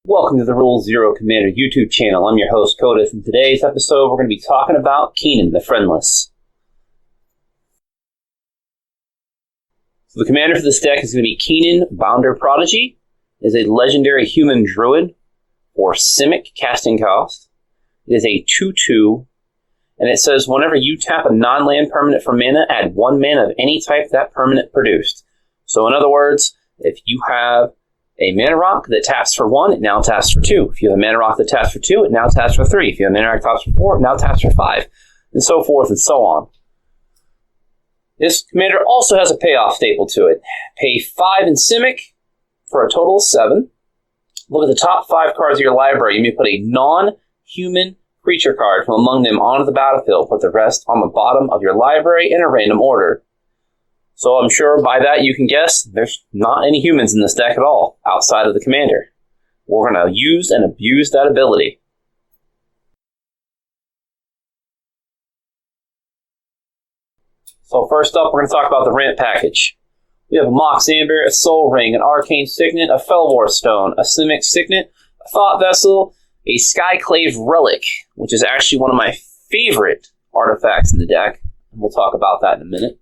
Welcome to the Rule Zero Commander YouTube channel. I'm your host, Codith. In today's episode, we're going to be talking about Kinnan, the Friendless. So the commander for this deck is going to be Kinnan, Bounder Prodigy. It is a legendary human druid for Simic casting cost. It is a 2/2, and it says whenever you tap a non-land permanent for mana, add 1 mana of any type that permanent produced. So in other words, if you have a mana rock that taps for 1, it now taps for 2. If you have a mana rock that taps for 2, it now taps for 3. If you have a mana rock that taps for 4, it now taps for 5. And so forth and so on. This commander also has a payoff staple to it. Pay 5 in Simic for a total of 7. Look at the top 5 cards of your library. You may put a non-human creature card from among them onto the battlefield. Put the rest on the bottom of your library in a random order. So I'm sure by that you can guess there's not any humans in this deck at all, outside of the commander. We're going to use and abuse that ability. So first up, we're going to talk about the ramp package. We have a Mox Amber, a Soul Ring, an Arcane Signet, a Felwar Stone, a Simic Signet, a Thought Vessel, a Skyclave Relic, which is actually one of my favorite artifacts in the deck. And we'll talk about that in a minute.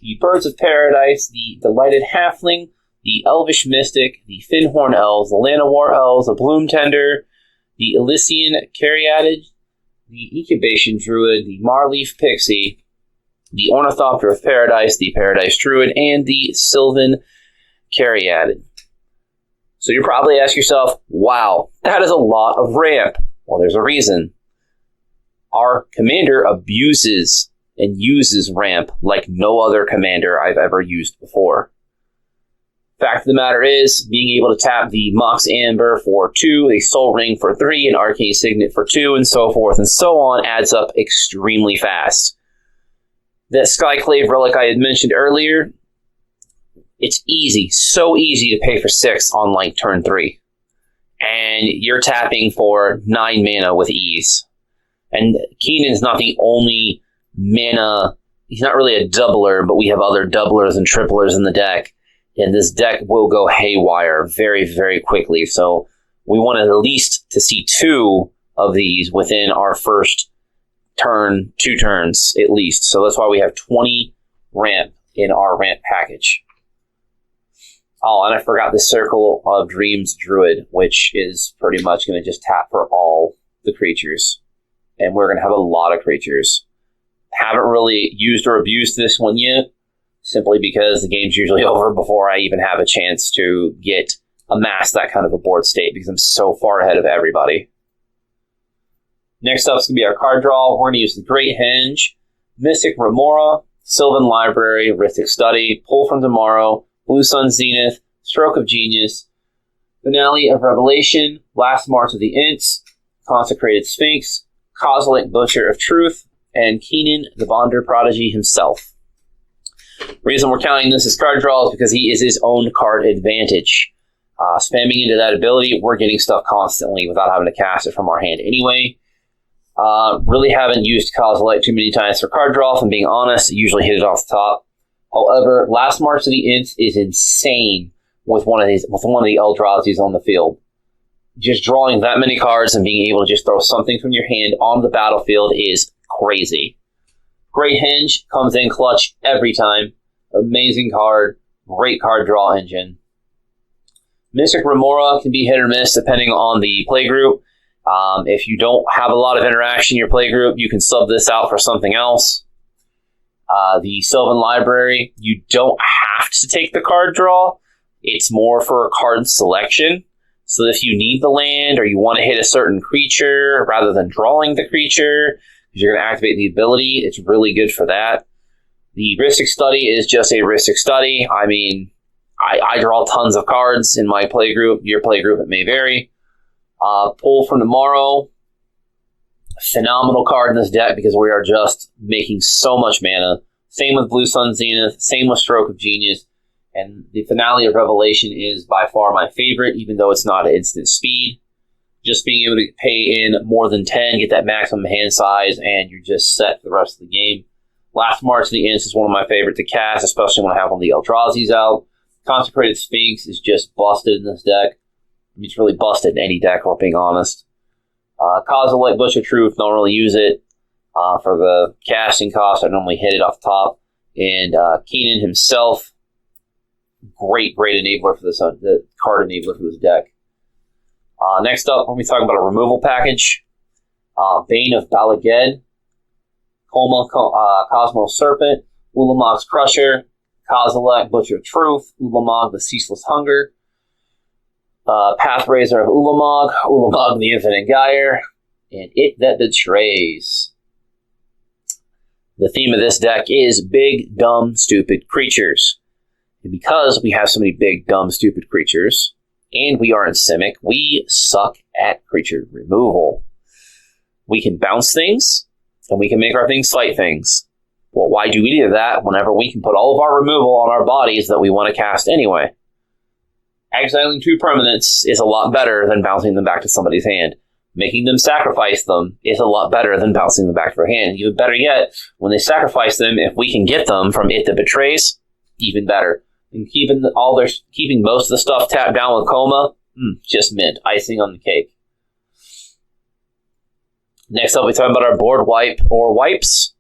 The Birds of Paradise, the Delighted Halfling, the Elvish Mystic, the Finhorn Elves, the Llanowar Elves, the Bloom Tender, the Elysian Caryatid, the Incubation Druid, the Marleaf Pixie, the Ornithopter of Paradise, the Paradise Druid, and the Sylvan Caryatid. So you're probably asking yourself, wow, that is a lot of ramp. Well, there's a reason. Our commander abuses and uses ramp like no other commander I've ever used before. Fact of the matter is, being able to tap the Mox Amber for 2, a Soul Ring for 3, an Arcane Signet for 2, and so forth and so on adds up extremely fast. That Skyclave Relic I had mentioned earlier, it's easy, so easy to pay for 6 on like turn 3. And you're tapping for 9 mana with ease. And Kinnan's not the only mana, he's not really a doubler, but we have other doublers and triplers in the deck, and this deck will go haywire very, very quickly. So we want at least to see 2 of these within our first turn, 2 turns at least. So that's why we have 20 ramp in our ramp package. Oh, and I forgot the Circle of Dreams Druid, which is pretty much going to just tap for all the creatures, and we're going to have a lot of creatures. Haven't really used or abused this one yet, simply because the game's usually over before I even have a chance to amass that kind of a board state, because I'm so far ahead of everybody. Next up is going to be our card draw. We're going to use the Great Henge, Mystic Remora, Sylvan Library, Rithric Study, Pull from Tomorrow, Blue Sun Zenith, Stroke of Genius, Finale of Revelation, Last March of the Ints, Consecrated Sphinx, Kozilek Butcher of Truth, and Kinnan, the Bounder Prodigy himself. The reason we're counting this as card draw is because he is his own card advantage. Spamming into that ability, we're getting stuff constantly without having to cast it from our hand anyway. Really haven't used Kozilek too many times for card draw, if I'm being honest. I usually hit it off the top. However, Last March of the Ints is insane with one of the Eldrazi's on the field. Just drawing that many cards and being able to just throw something from your hand on the battlefield is crazy. Great Henge comes in clutch every time. Amazing card. Great card draw engine. Mystic Remora can be hit or miss depending on the playgroup. If you don't have a lot of interaction in your playgroup, you can sub this out for something else. The Sylvan Library, you don't have to take the card draw. It's more for card selection. So if you need the land or you want to hit a certain creature rather than drawing the creature, you're going to activate the ability, it's really good for that. The Rithric Study is just a Rithric Study. I mean, I draw tons of cards in my playgroup. Your playgroup, it may vary. Pull from Tomorrow. Phenomenal card in this deck because we are just making so much mana. Same with Blue Sun Zenith. Same with Stroke of Genius. And the Finale of Revelation is by far my favorite, even though it's not at instant speed. Just being able to pay in more than 10, get that maximum hand size, and you're just set for the rest of the game. Last March of the Ints is one of my favorite to cast, especially when I have one of the Eldrazi's out. Consecrated Sphinx is just busted in this deck. It's really busted in any deck, if we're being honest. Kozilek, Bush of Truth, don't really use it. For the casting cost, I normally hit it off the top. And Kinnan himself, great enabler for this, the card enabler for this deck. Next up, we'll be talking about a removal package. Bane of Balaged, Koma, Cosmos Serpent, Ulamog's Crusher, Kozilek, Butcher of Truth, Ulamog, the Ceaseless Hunger, Pathrazor of Ulamog, Ulamog, the Infinite Gyre, and It That Betrays. The theme of this deck is big, dumb, stupid creatures. And because we have so many big, dumb, stupid creatures, and we are in Simic, we suck at creature removal. We can bounce things, and we can make our things fight things. Well, why do any of that whenever we can put all of our removal on our bodies that we want to cast anyway? Exiling 2 permanents is a lot better than bouncing them back to somebody's hand. Making them sacrifice them is a lot better than bouncing them back to their hand. Even better yet, when they sacrifice them, if we can get them from It That Betrays, even better. And keeping most of the stuff tapped down with Coma, just mint. Icing on the cake. Next up, we talk about our board wipe or wipes.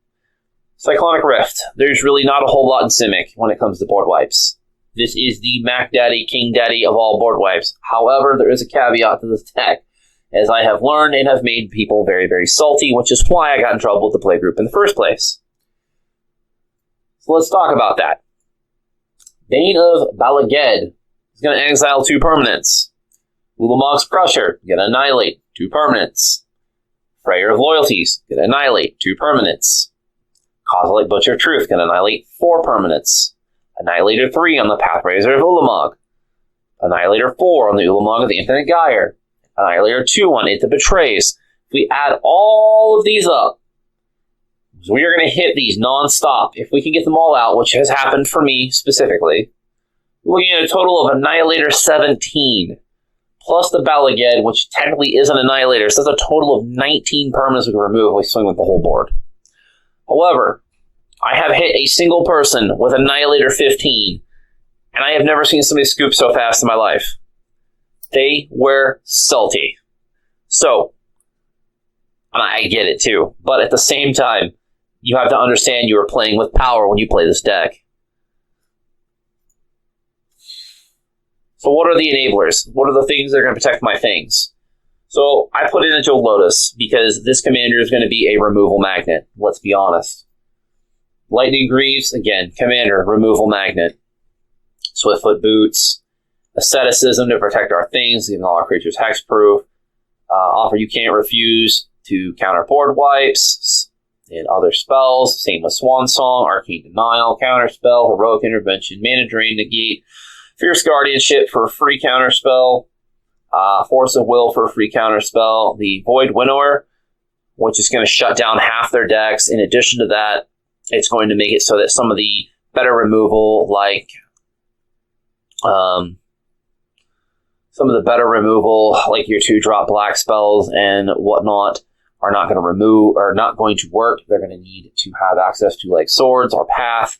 Cyclonic Rift. There's really not a whole lot in Simic when it comes to board wipes. This is the Mac Daddy, King Daddy of all board wipes. However, there is a caveat to this deck, as I have learned and have made people very, very salty, which is why I got in trouble with the playgroup in the first place. So let's talk about that. Bane of Balaged is going to exile 2 permanents. Ulamog's Crusher, going to annihilate 2 permanents. Frayer of Loyalties, going to annihilate 2 permanents. Kozilek, Butcher of Truth, going to annihilate 4 permanents. Annihilator 3 on the Pathrazor of Ulamog. Annihilator 4 on the Ulamog of the Infinite Gyre. Annihilator 2 on It That Betrays. If we add all of these up, so we are going to hit these non-stop. If we can get them all out, which has happened for me specifically, we're looking at a total of Annihilator 17, plus the Balaged, which technically is an Annihilator, so that's a total of 19 permanents we can remove if we swing with the whole board. However, I have hit a single person with Annihilator 15, and I have never seen somebody scoop so fast in my life. They were salty. So, and I get it too, but at the same time, you have to understand you are playing with power when you play this deck. So what are the enablers? What are the things that are going to protect my things? So I put in a Joe Lotus because this commander is going to be a removal magnet, let's be honest. Lightning Greaves, again, commander, removal magnet. Swiftfoot Boots, asceticism to protect our things, giving all our creatures hexproof. Offer You Can't Refuse to counter board wipes and other spells. Same with Swan Song, Arcane Denial, Counterspell, Heroic Intervention, Mana Drain, Negate, Fierce Guardianship for a free counterspell, Force of Will for a free counterspell, the Void Winnower, which is going to shut down half their decks. In addition to that, it's going to make it so that some of the better removal, like your 2-drop black spells and whatnot, are not going to remove or not going to work. They're going to need to have access to like Swords or Path.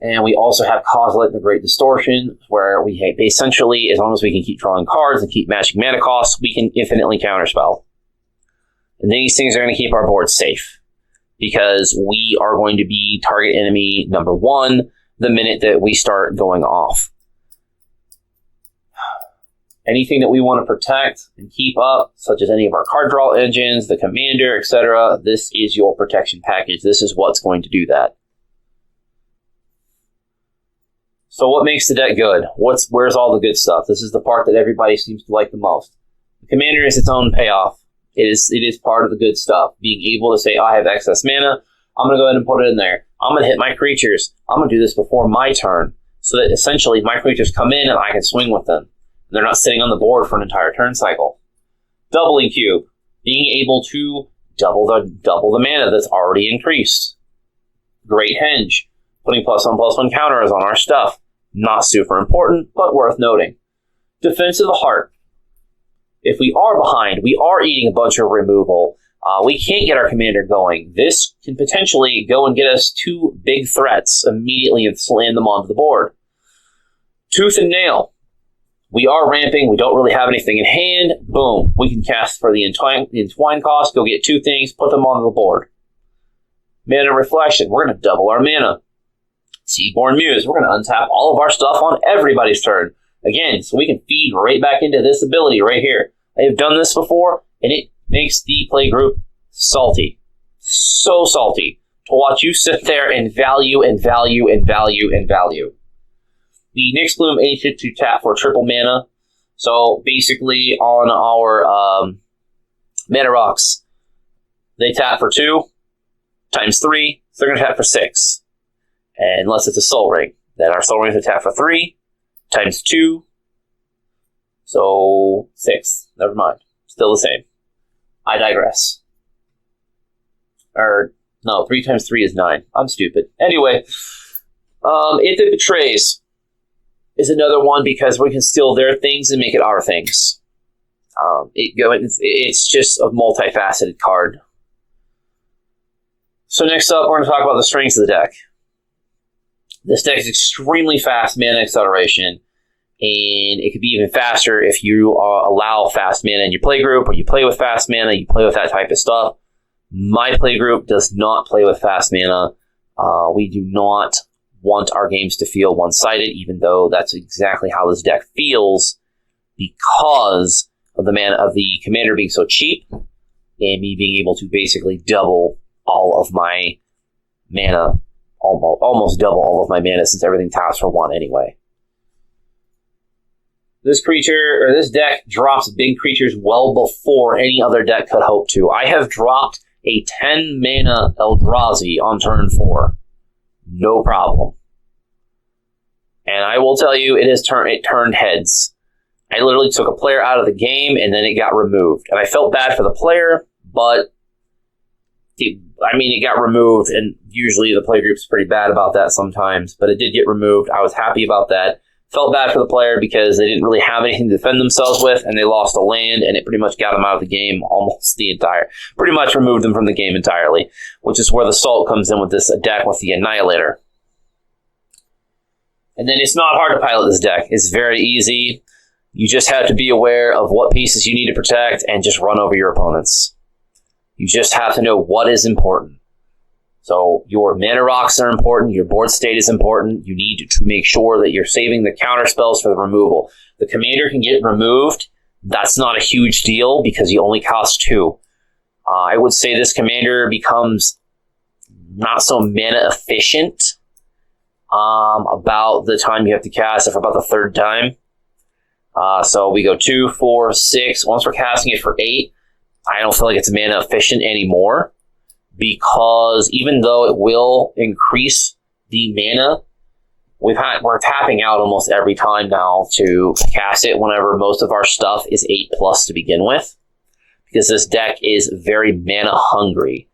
And we also have Kozilek, the Great Distortion, where we essentially, as long as we can keep drawing cards and keep matching mana costs, we can infinitely counterspell. And these things are going to keep our board safe, because we are going to be target enemy number 1 the minute that we start going off. Anything that we want to protect and keep up, such as any of our card draw engines, the commander, etc., this is your protection package. This is what's going to do that. So what makes the deck good? Where's all the good stuff? This is the part that everybody seems to like the most. The commander is its own payoff. It is part of the good stuff. Being able to say, oh, I have excess mana, I'm going to go ahead and put it in there. I'm going to hit my creatures. I'm going to do this before my turn, so that essentially my creatures come in and I can swing with them. They're not sitting on the board for an entire turn cycle. Doubling Cube. Being able to double the mana that's already increased. Great Henge. Putting +1/+1 counters on our stuff. Not super important, but worth noting. Defense of the Heart. If we are behind, we are eating a bunch of removal, we can't get our commander going. This can potentially go and get us 2 big threats immediately and slam them onto the board. Tooth and Nail. We are ramping. We don't really have anything in hand. Boom. We can cast for the Entwine cost. Go get 2 things. Put them on the board. Mana Reflection. We're going to double our mana. Seedborn Muse. We're going to untap all of our stuff on everybody's turn. Again, so we can feed right back into this ability right here. I have done this before, and it makes the play group salty. So salty to watch you sit there and value and value and value and value. The Nyxbloom Ancient to tap for triple mana. So basically on our mana rocks, they tap for 2 times 3, so they're going to tap for 6. And unless it's a Soul Ring, then our Soul Ring is going to tap for 3 times 2, so 6. Never mind. Still the same. I digress. Or, no, 3 times 3 is 9. I'm stupid. Anyway, If It Betrays is another one because we can steal their things and make it our things. It's just a multifaceted card. So next up, we're going to talk about the strengths of the deck. This deck is extremely fast mana acceleration, and it could be even faster if you allow fast mana in your playgroup, or you play with fast mana, you play with that type of stuff. My playgroup does not play with fast mana. We do not want our games to feel one-sided, even though that's exactly how this deck feels, because of the mana of the commander being so cheap, and me being able to basically double all of my mana, almost double all of my mana, since everything taps for 1 anyway. This deck drops big creatures well before any other deck could hope to. I have dropped a 10 mana Eldrazi on turn 4. No problem. And I will tell you, it turned heads. I literally took a player out of the game, and then it got removed. And I felt bad for the player, but it got removed, and usually the playgroup's pretty bad about that sometimes, but it did get removed. I was happy about that. Felt bad for the player because they didn't really have anything to defend themselves with, and they lost a land, and it pretty much got them out of the game pretty much removed them from the game entirely, which is where the Salt comes in with this deck with the Annihilator. And then it's not hard to pilot this deck. It's very easy. You just have to be aware of what pieces you need to protect and just run over your opponents. You just have to know what is important. So your mana rocks are important, your board state is important, you need to make sure that you're saving the counter spells for the removal. The commander can get removed. That's not a huge deal because you only cost 2. I would say this commander becomes not so mana efficient about the time you have to cast it, for about the 3rd time. So we go 2, 4, 6. Once we're casting it for 8, I don't feel like it's mana efficient anymore, because even though it will increase the mana, we're tapping out almost every time now to cast it whenever most of our stuff is 8+ to begin with, because this deck is very mana hungry.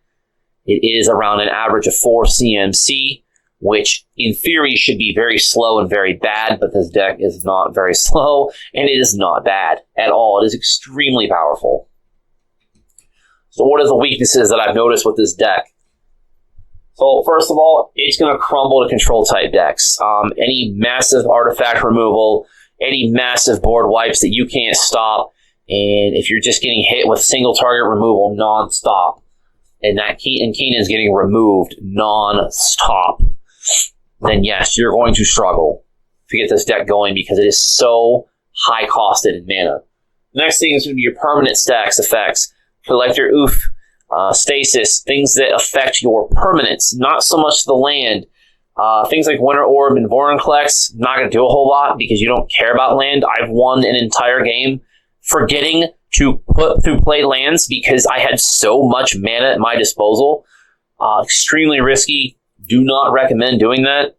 It is around an average of 4 CMC, which in theory should be very slow and very bad, but this deck is not very slow, and it is not bad at all. It is extremely powerful. So what are the weaknesses that I've noticed with this deck? So first of all, it's going to crumble to control type decks. Any massive artifact removal, any massive board wipes that you can't stop, and if you're just getting hit with single target removal non-stop, and Kinnan's getting removed non-stop, then yes, you're going to struggle to get this deck going because it is so high costed in mana. The next thing is going to be your permanent stacks effects. Collector Oof, Stasis, things that affect your permanents, not so much the land. Things like Winter Orb and Vorinclex, not going to do a whole lot because you don't care about land. I've won an entire game forgetting to play lands because I had so much mana at my disposal. Extremely risky. Do not recommend doing that.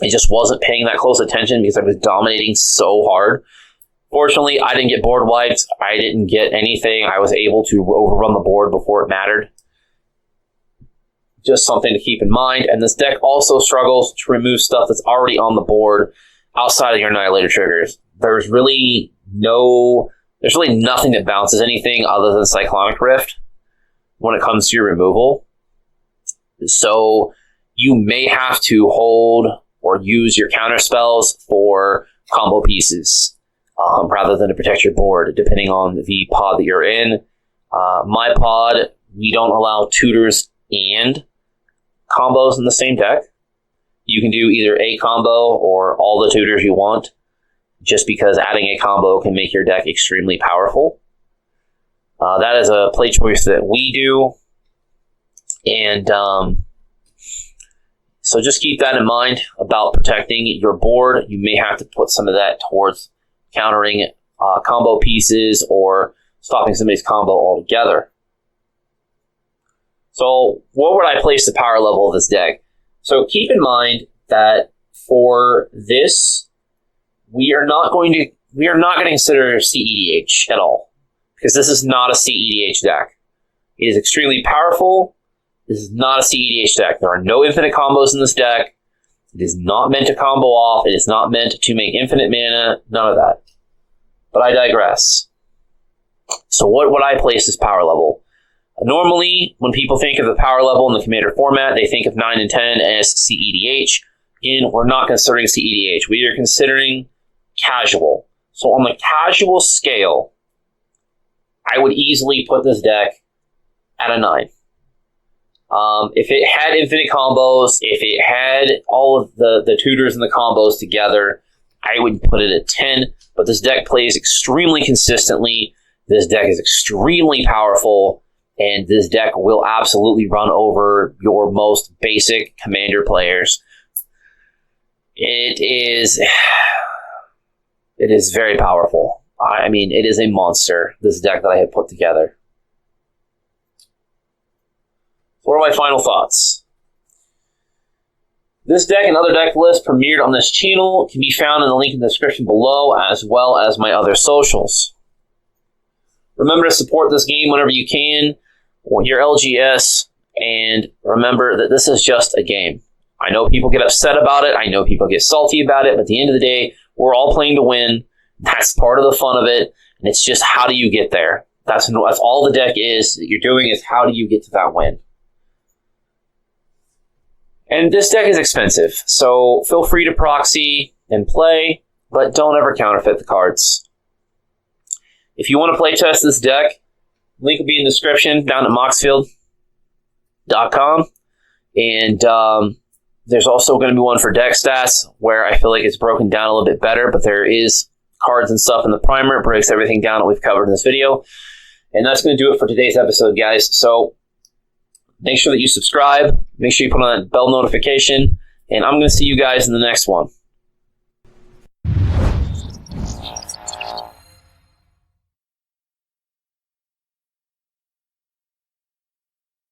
I just wasn't paying that close attention because I was dominating so hard. Fortunately, I didn't get board wiped. I didn't get anything. I was able to overrun the board before it mattered. Just something to keep in mind. And this deck also struggles to remove stuff that's already on the board outside of your Annihilator triggers. There's really nothing that bounces anything other than Cyclonic Rift when it comes to your removal. So you may have to hold or use your counter spells for combo pieces. rather than to protect your board, depending on the pod that you're in. My pod, we don't allow tutors and combos in the same deck. You can do either a combo or all the tutors you want, just because adding a combo can make your deck extremely powerful. That is a play choice that we do. And so just keep that in mind about protecting your board. You may have to put some of that towards countering combo pieces or stopping somebody's combo altogether. So where would I place the power level of this deck? So keep in mind that for this, we are not going to consider cEDH at all, because this is not a cEDH deck. It is extremely powerful. This is not a cEDH deck. There are no infinite combos in this deck. It is not meant to combo off. It is not meant to make infinite mana. None of that. But I digress. So what would I place as power level? Normally, when people think of the power level in the Commander format, they think of 9 and 10 as cEDH. Again, we're not considering cEDH. We are considering casual. So on the casual scale, I would easily put this deck at a 9. If it had infinite combos, if it had all of the tutors and the combos together, I would put it at 10. But this deck plays extremely consistently. This deck is extremely powerful, and this deck will absolutely run over your most basic Commander players. It is very powerful. I mean, it is a monster, this deck that I have put together. What are my final thoughts? This deck and other deck lists premiered on this channel can be found in the link in the description below, as well as my other socials. Remember to support this game whenever you can, or your LGS, and remember that this is just a game. I know people get upset about it, I know people get salty about it, but at the end of the day, we're all playing to win. That's part of the fun of it, and it's just how do you get there. That's all the deck is that you're doing, is how do you get to that win. And this deck is expensive, so feel free to proxy and play, but don't ever counterfeit the cards. If you want to play test this deck, link will be in the description down at moxfield.com. And there's also going to be one for deck stats, where I feel like it's broken down a little bit better, but there is cards and stuff in the primer. It breaks everything down that we've covered in this video. And that's going to do it for today's episode, guys. So make sure that you subscribe. Make sure you put on that bell notification. And I'm going to see you guys in the next one.